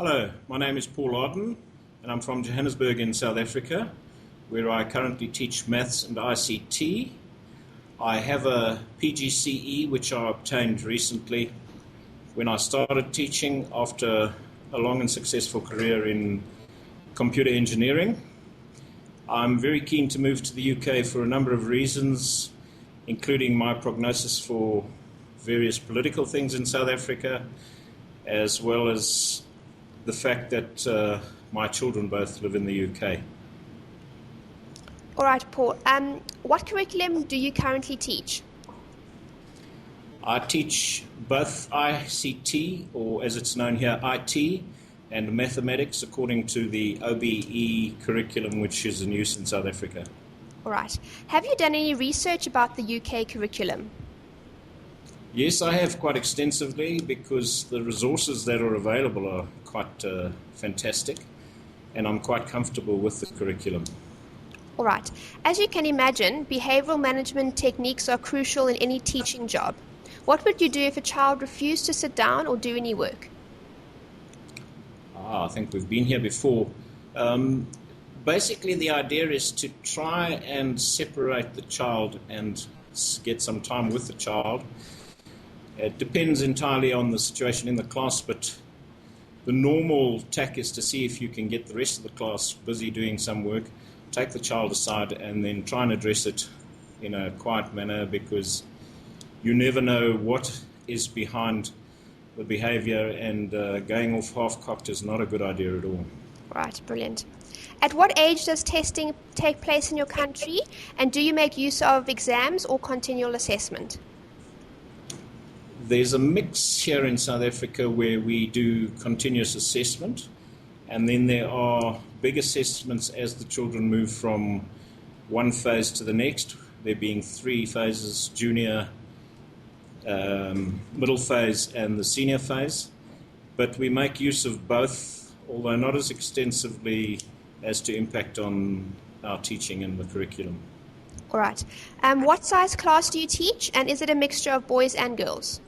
Hello, my name is Paul Arden, and I'm from Johannesburg in South Africa, where I currently teach maths and ICT. I have a PGCE, which I obtained recently when I started teaching after a long and successful career in computer engineering. I'm very keen to move to the UK for a number of reasons, including my prognosis for various political things in South Africa, as well as the fact that my children both live in the UK. All right, Paul. What curriculum do you currently teach? I teach both ICT, or as it's known here, IT, and mathematics according to the OBE curriculum, which is in use in South Africa. All right. Have you done any research about the UK curriculum? Yes, I have quite extensively, because the resources that are available are quite fantastic, and I'm quite comfortable with the curriculum. All right. As you can imagine, behavioral management techniques are crucial in any teaching job. What would you do if a child refused to sit down or do any work? I think we've been here before. Basically, the idea is to try and separate the child and get some time with the child. It depends entirely on the situation in the class, but the normal tack is to see if you can get the rest of the class busy doing some work, take the child aside, and then try and address it in a quiet manner, because you never know what is behind the behavior, and going off half-cocked is not a good idea at all. Right, brilliant. At what age does testing take place in your country, and do you make use of exams or continual assessment? There's a mix here in South Africa where we do continuous assessment, and then there are big assessments as the children move from one phase to the next, there being 3 phases: junior, middle phase and the senior phase. But we make use of both, although not as extensively as to impact on our teaching and the curriculum. All right. What size class do you teach, and is it a mixture of boys and girls?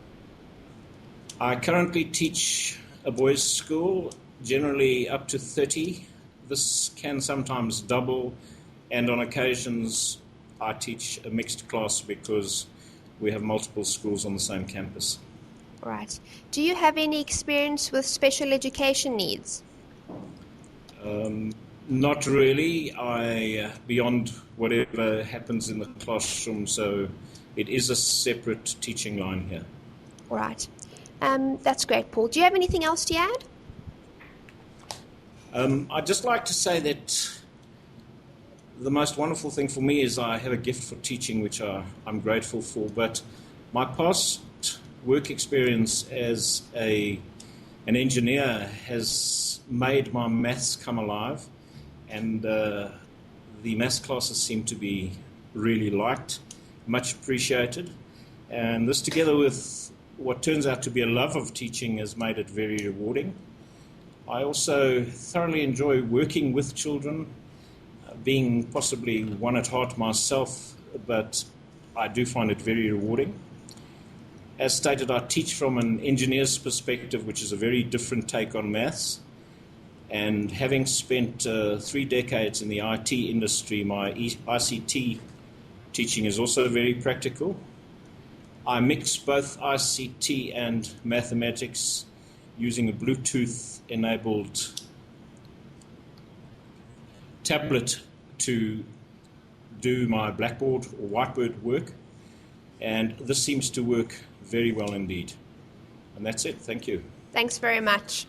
I currently teach a boys' school, generally up to 30. This can sometimes double, and on occasions I teach a mixed class because we have multiple schools on the same campus. Right. Do you have any experience with special education needs? Not really. Beyond whatever happens in the classroom, so it is a separate teaching line here. All right. That's great, Paul. Do you have anything else to add? I'd just like to say that the most wonderful thing for me is I have a gift for teaching, which I'm grateful for. But my past work experience as an engineer has made my maths come alive, and the maths classes seem to be really liked, much appreciated. And this, together with what turns out to be a love of teaching, has made it very rewarding. I also thoroughly enjoy working with children, being possibly one at heart myself, but I do find it very rewarding. As stated, I teach from an engineer's perspective, which is a very different take on maths. And having spent 3 decades in the IT industry, my ICT teaching is also very practical. I mix both ICT and mathematics using a Bluetooth-enabled tablet to do my Blackboard or Whiteboard work, and this seems to work very well indeed. And that's it. Thank you. Thanks very much.